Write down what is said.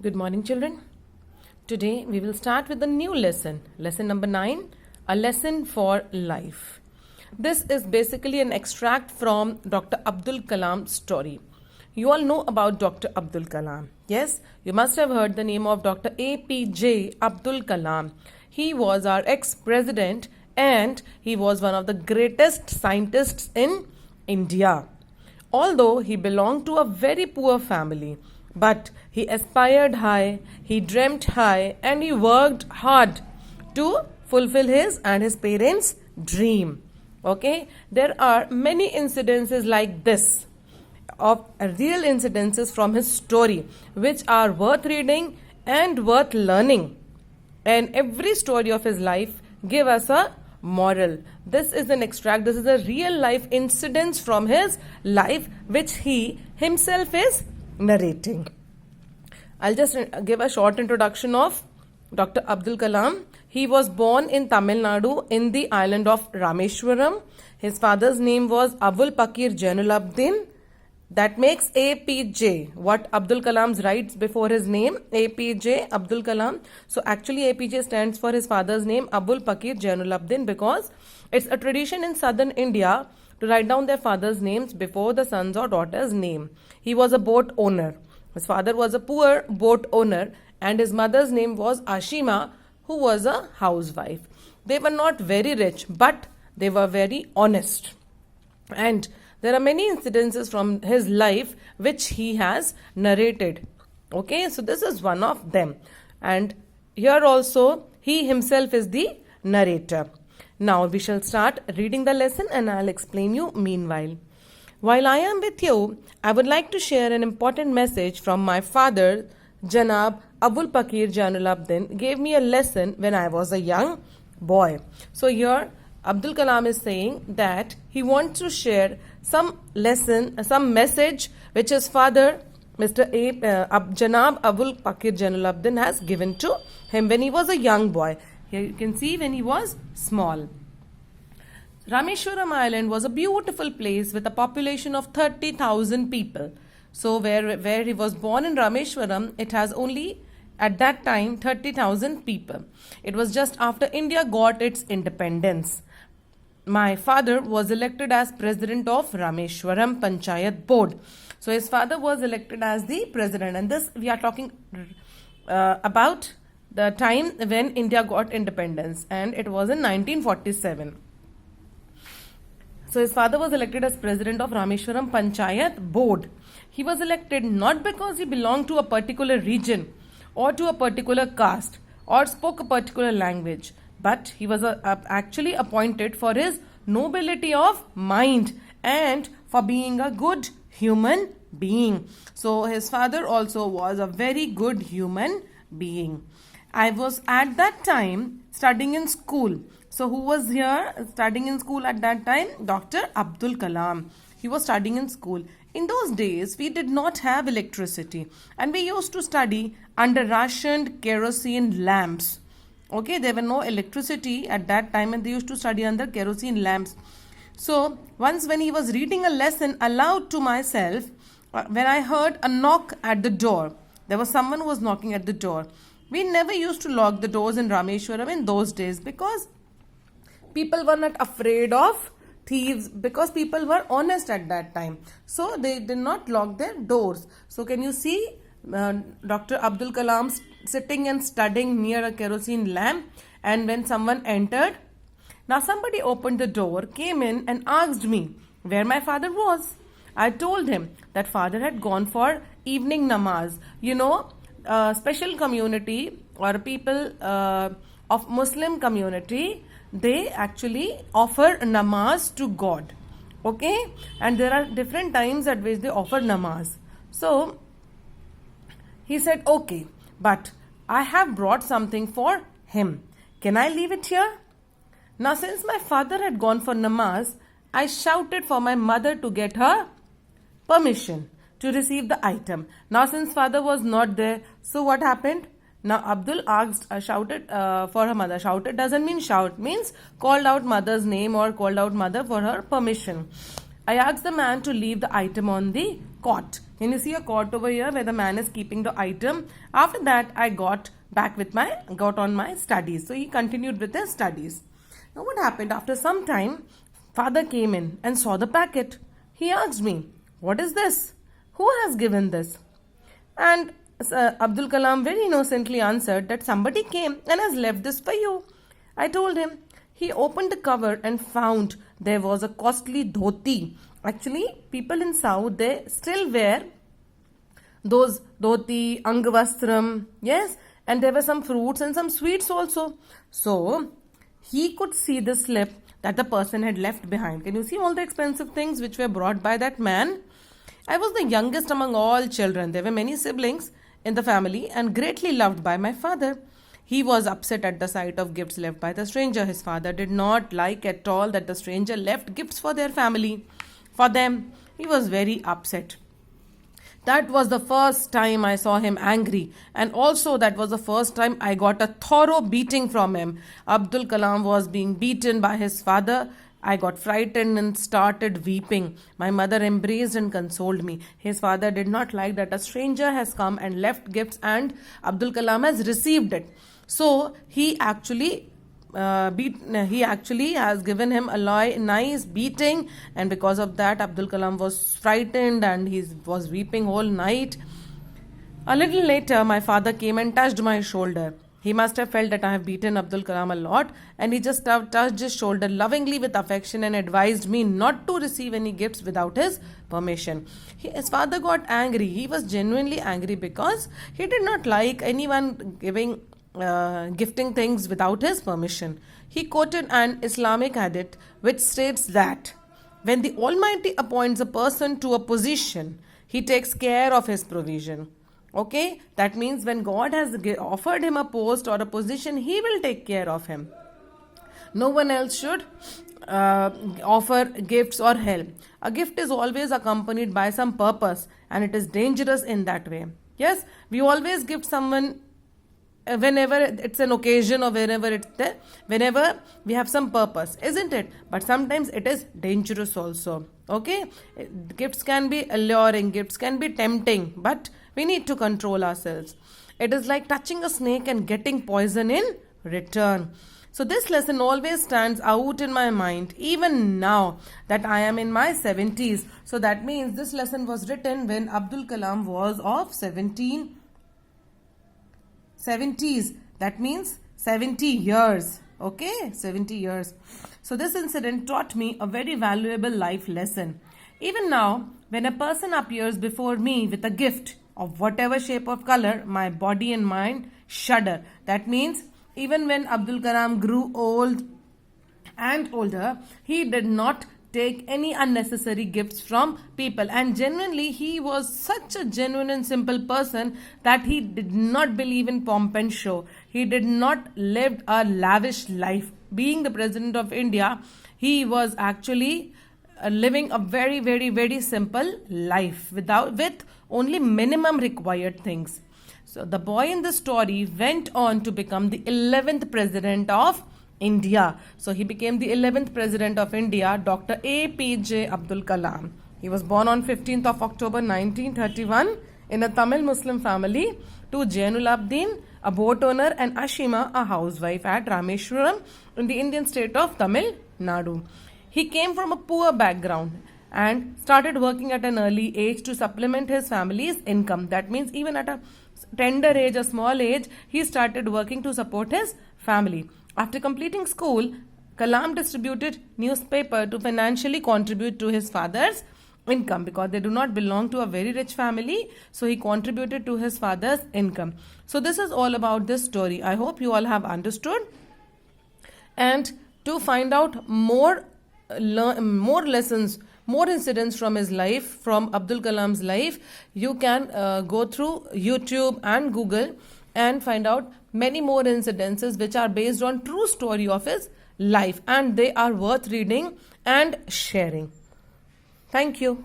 Good morning, children. Today we will start with a new lesson. Lesson number 9, a lesson for life. This is basically an extract from Dr. Abdul Kalam's story. You all know about Dr. Abdul Kalam. Yes, you must have heard the name of Dr. APJ Abdul Kalam. He was our ex-president and he was one of the greatest scientists in India. Although he belonged to a very poor family, but he aspired high, he dreamt high, and he worked hard to fulfill his and his parents' dream. Okay, there are many incidences like this of real incidences from his story which are worth reading and worth learning. And every story of his life give us a moral. This is an extract, this is a real life incidents from his life which he himself is narrating. I'll just give a short introduction of Dr. Abdul Kalam. He was born in Tamil Nadu in the island of Rameshwaram. His father's name was Abul Pakir Jainulabdin. That makes APJ. What Abdul Kalam writes before his name? APJ Abdul Kalam. So actually APJ stands for his father's name Abul Pakir Jainulabdin because it's a tradition in southern India to write down their father's names before the son's or daughter's name. He was a boat owner. His father was a poor boat owner and his mother's name was Ashima, who was a housewife. They were not very rich, but they were very honest. And there are many incidences from his life which he has narrated. Okay, so this is one of them. And here also he himself is the narrator. Now we shall start reading the lesson and I'll explain you meanwhile. While I am with you, I would like to share an important message from my father, Janab Abul Pakir Jainulabdin gave me a lesson when I was a young boy. So here Abdul Kalam is saying that he wants to share some lesson, some message which his father, Janab Abul Pakir Jainulabdin has given to him when he was a young boy. Here you can see when he was small. Rameshwaram Island was a beautiful place with a population of 30,000 people. So where he was born in Rameshwaram, it has only at that time 30,000 people. It was just after India got its independence. My father was elected as president of Rameshwaram Panchayat Board. So his father was elected as the president, and this we are talking about the time when India got independence, and it was in 1947. So his father was elected as president of Rameshwaram Panchayat Board. He was elected not because he belonged to a particular region or to a particular caste or spoke a particular language, but he was actually appointed for his nobility of mind and for being a good human being. So his father also was a very good human being. I was at that time studying in school. So who was here studying in school at that time? Dr. Abdul Kalam. He was studying in school. In those days, we did not have electricity and we used to study under rationed kerosene lamps. Okay, there were no electricity at that time and they used to study under kerosene lamps. So once when he was reading a lesson aloud to myself, when I heard a knock at the door, there was someone who was knocking at the door. We never used to lock the doors in Rameshwaram in those days because people were not afraid of thieves, because people were honest at that time. So they did not lock their doors. So can you see Dr. Abdul Kalam sitting and studying near a kerosene lamp, and when someone entered, now somebody opened the door, came in and asked me where my father was. I told him that father had gone for evening namaz. You know, special community or people of Muslim community, they actually offer namaz to God. Okay, and there are different times at which they offer namaz. So he said, okay, but I have brought something for him. Can I leave it here? Now since my father had gone for namaz, I shouted for my mother to get her permission to receive the item. Now since father was not there, so what happened? Now Abdul shouted for her mother. Shouted doesn't mean shout, means called out mother's name or called out mother for her permission. I asked the man to leave the item on the cot. Can you see a court over here where the man is keeping the item? After that, I got on my studies. So he continued with his studies. Now what happened? After some time, father came in and saw the packet. He asked me, "What is this? Who has given this?" And Abdul Kalam very innocently answered that somebody came and has left this for you. I told him. He opened the cover and found there was a costly dhoti. Actually, people in South, they still wear those dhoti, angavastram, yes, and there were some fruits and some sweets also. So, he could see the slip that the person had left behind. Can you see all the expensive things which were brought by that man? I was the youngest among all children. There were many siblings in the family and greatly loved by my father. He was upset at the sight of gifts left by the stranger. His father did not like at all that the stranger left gifts for their family. For them, he was very upset. That was the first time I saw him angry, and also that was the first time I got a thorough beating from him. Abdul Kalam was being beaten by his father. I got frightened and started weeping. My mother embraced and consoled me. His father did not like that a stranger has come and left gifts and Abdul Kalam has received it. So he actually has given him a nice beating, and because of that Abdul Kalam was frightened and he was weeping whole night. A little later my father came and touched my shoulder. He must have felt that I have beaten Abdul Kalam a lot, and he just touched his shoulder lovingly with affection and advised me not to receive any gifts without his permission. His father got angry. He was genuinely angry because he did not like anyone gifting things without his permission. He quoted an Islamic hadith which states that when the Almighty appoints a person to a position, He takes care of his provision. Okay, that means when God has offered him a post or a position, He will take care of him. No one else should offer gifts or help. A gift is always accompanied by some purpose, and it is dangerous in that way. Yes, we always give someone whenever it's an occasion or whenever it's there, whenever we have some purpose, isn't it? But sometimes it is dangerous also. Okay, gifts can be alluring, gifts can be tempting, but we need to control ourselves. It is like touching a snake and getting poison in return. So this lesson always stands out in my mind, even now that I am in my 70s. So that means this lesson was written when Abdul Kalam was of 70s. That means 70 years. Okay, 70 years. So this incident taught me a very valuable life lesson. Even now, when a person appears before me with a gift of whatever shape or color, my body and mind shudder. That means even when Abdul Kalam grew old and older, he did not take any unnecessary gifts from people, and genuinely he was such a genuine and simple person that he did not believe in pomp and show. He did not live a lavish life. Being the President of India, he was actually living a very, very, very simple life with only minimum required things. So the boy in the story went on to become the 11th President of India. So he became the 11th President of India, Dr. APJ Abdul Kalam. He was born on 15th of October 1931 in a Tamil Muslim family to Jainul Abdin, a boat owner, and Ashima, a housewife at Rameshwaram in the Indian state of Tamil Nadu. He came from a poor background and started working at an early age to supplement his family's income. That means even at a tender age, a small age, he started working to support his family. After completing school, Kalam distributed newspaper to financially contribute to his father's income because they do not belong to a very rich family. So he contributed to his father's income. So this is all about this story. I hope you all have understood. And to find out more lessons, more incidents from his life, from Abdul Kalam's life, you can go through YouTube and Google and find out many more incidences which are based on true story of his life, and they are worth reading and sharing. Thank you.